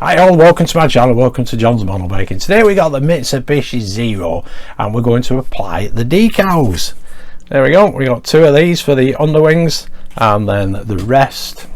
Hi all, welcome to my channel, welcome to John's Model Making. Today we got the Mitsubishi Zero and we're going to apply the decals. There we go, we got two of these for the underwings and then the rest,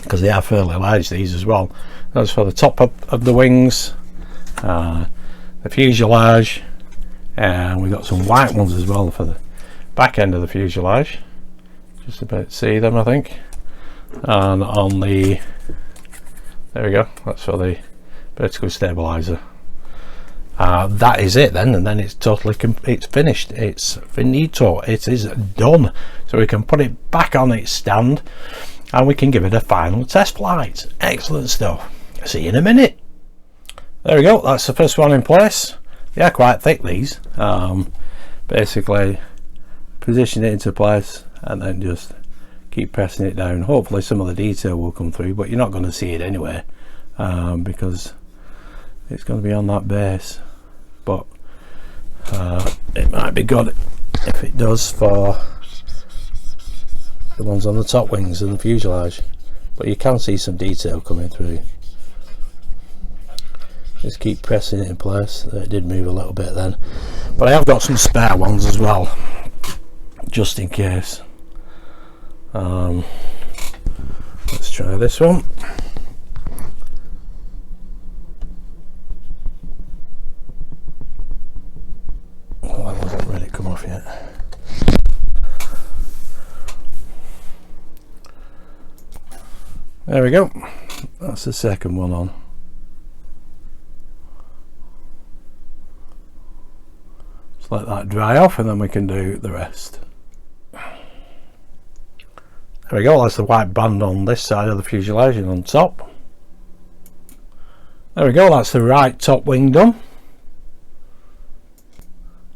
because they are fairly large these as well. That's for the top of the wings, the fuselage, and we got some white ones as well for the back end of the fuselage. Just about to see them I think. And on the, there we go, that's for the vertical stabilizer. That is it then, and then it's totally it's finished, it's finito, it is done. So we can put it back on its stand and we can give it a final test flight. Excellent stuff. See you in a minute. There we go, that's the first one in place. They are quite thick these. Basically position it into place and then just keep pressing it down. Hopefully some of the detail will come through, but you're not going to see it anyway, because it's going to be on that base. But it might be good if it does for the ones on the top wings and the fuselage, but you can see some detail coming through. Just keep pressing it in place. It did move a little bit then, but I have got some spare ones as well, just in case. Let's try this one. Oh, that wasn't ready to come off yet. There we go, that's the second one on. Just let that dry off and then we can do the rest. There we go, that's the white band on this side of the fuselage and on top. There we go, that's the right top wing done.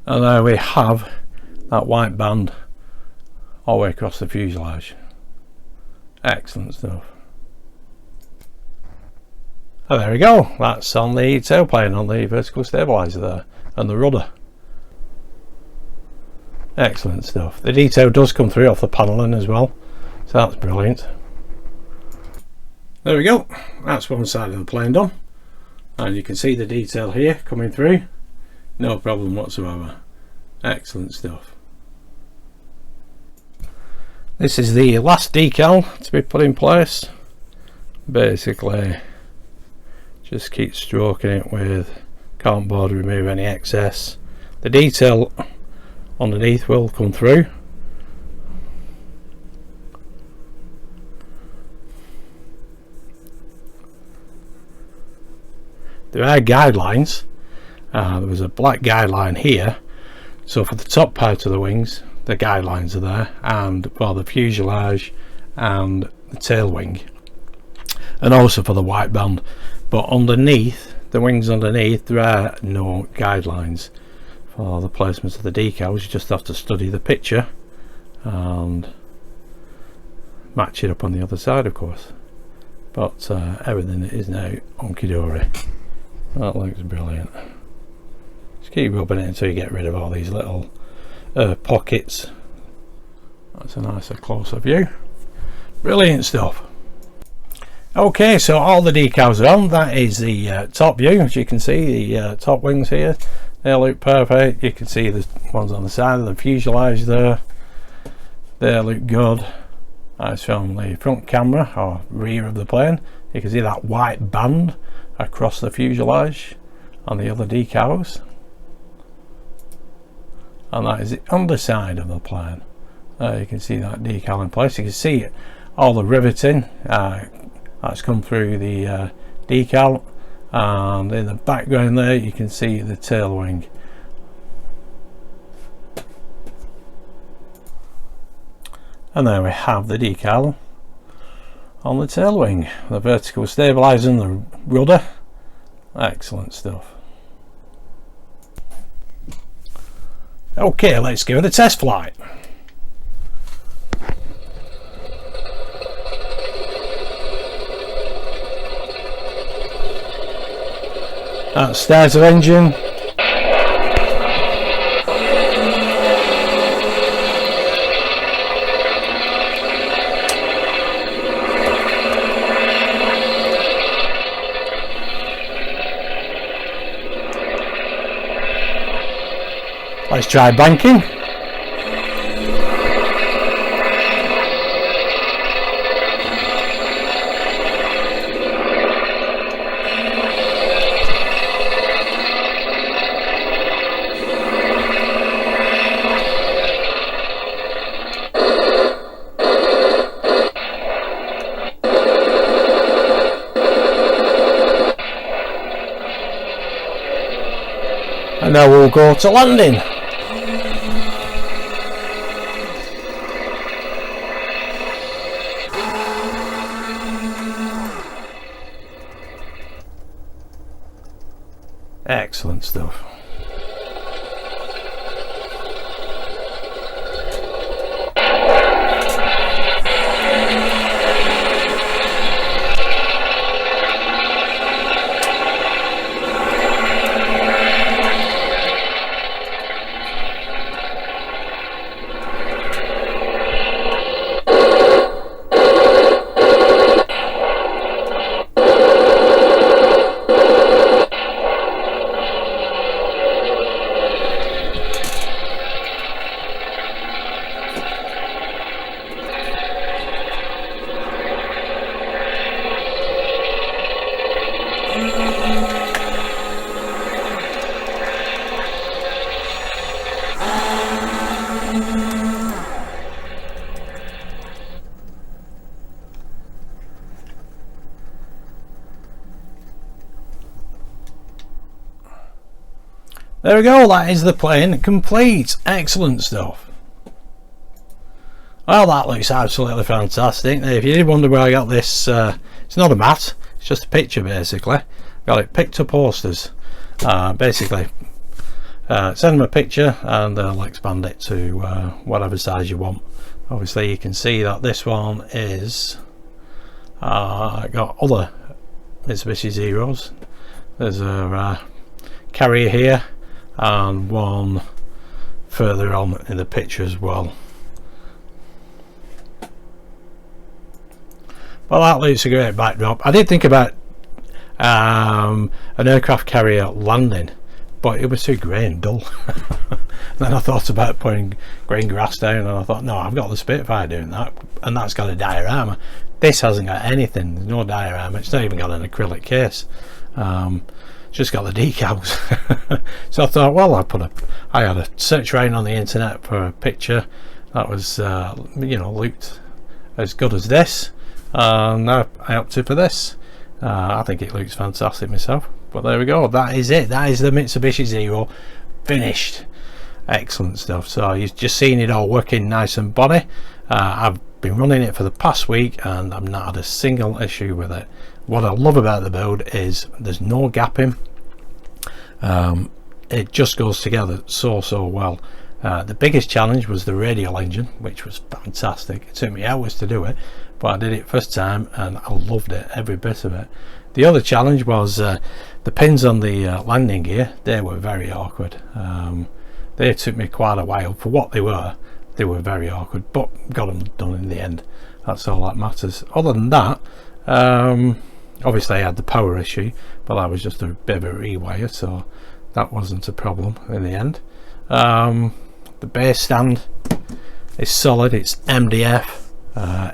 And there we have that white band all the way across the fuselage. Excellent stuff. And there we go, that's on the tailplane, on the vertical stabilizer there, and the rudder. Excellent stuff. The detail does come through off the panelling as well, so that's brilliant. There we go, that's one side of the plane done, and you can see the detail here coming through, no problem whatsoever. Excellent stuff. This is the last decal to be put in place. Basically just keep stroking it with cardboard, remove any excess. The detail underneath will come through. There are guidelines. There was a black guideline here, so for the top part of the wings the guidelines are there, and for the fuselage and the tail wing, and also for the white band. But underneath, the wings underneath, there are no guidelines for the placement of the decals. You just have to study the picture and match it up on the other side, of course. But everything is now hunky-dory. That looks brilliant. Just keep rubbing it until you get rid of all these little pockets. That's a nicer closer view. Brilliant stuff. Okay, so all the decals are on. That is the top view. As you can see, the top wings here, they look perfect. You can see the ones on the side of the fuselage there, they look good. That's from the front camera or rear of the plane. You can see that white band across the fuselage on the other decals, and that is the underside of the plane. You can see that decal in place. You can see all the riveting that's come through the decal, and in the background there you can see the tail wing. And there we have the decal on the tail wing, the vertical stabilizer and the rudder. Excellent stuff. Okay, let's give it a test flight. That's start of engine. Let's try banking. And now we'll go to landing. Excellent stuff. There we go, that is the plane complete. Excellent stuff. Well, that looks absolutely fantastic. If you did wonder where I got this, it's not a mat, it's just a picture basically. Got it picked up posters. Basically, send them a picture and they'll expand it to whatever size you want. Obviously you can see that this one is got other Mitsubishi Zeros. There's a carrier here and one further on in the picture as well. Well, that looks a great backdrop. I did think about an aircraft carrier landing, but it was too grey and dull. Then I thought about putting green grass down, and I thought, no, I've got the Spitfire doing that, and that's got a diorama. This hasn't got anything. There's no diorama. It's not even got an acrylic case. Just got the decals. So I thought, well, I had a search around on the internet for a picture that was you know, looked as good as this, and now I opted for this. I think it looks fantastic myself, but there we go, that is it. That is the Mitsubishi Zero finished. Excellent stuff. So you've just seen it all working nice and bonny. I've been running it for the past week and I've not had a single issue with it. What I love about the build is there's no gapping. It just goes together so well. The biggest challenge was the radial engine, which was fantastic. It took me hours to do it, but I did it first time and I loved it, every bit of it. The other challenge was the pins on the landing gear. They were very awkward. They took me quite a while. For what they were very awkward, but got them done in the end. That's all that matters. Other than that, obviously I had the power issue, but that was just a bit of a rewire, so that wasn't a problem in the end. The base stand is solid. It's MDF.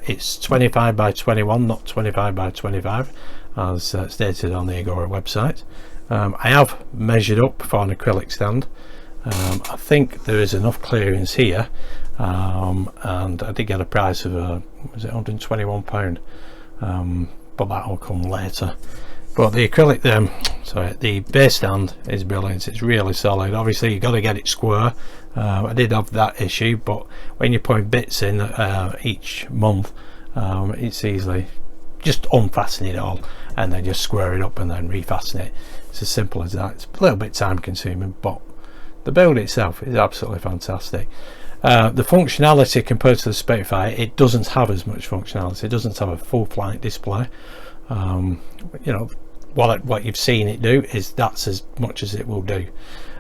It's 25 by 21, not 25 by 25, as stated on the Agora website. I have measured up for an acrylic stand. I think there is enough clearance here, and I did get a price of was it £121, but that will come later. But the acrylic the base stand is brilliant. It's really solid. Obviously you've got to get it square. I did have that issue, but when you put bits in each month, it's easily just unfasten it all and then just square it up and then refasten it. It's as simple as that. It's a little bit time consuming, but the build itself is absolutely fantastic. The functionality compared to the Spitfire, it doesn't have as much functionality. It doesn't have a full flight display. You know, what you've seen it do is that's as much as it will do.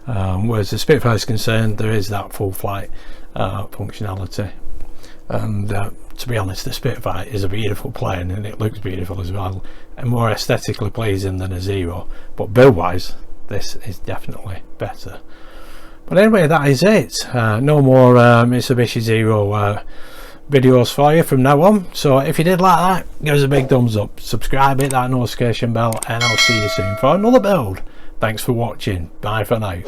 Whereas the Spitfire is concerned, there is that full flight functionality. And to be honest, the Spitfire is a beautiful plane and it looks beautiful as well, and more aesthetically pleasing than a Zero. But build wise, this is definitely better. But anyway, that is it. No more Mitsubishi Zero videos for you from now on. So if you did like that, give us a big thumbs up, subscribe, hit that notification bell, and I'll see you soon for another build. Thanks for watching. Bye for now.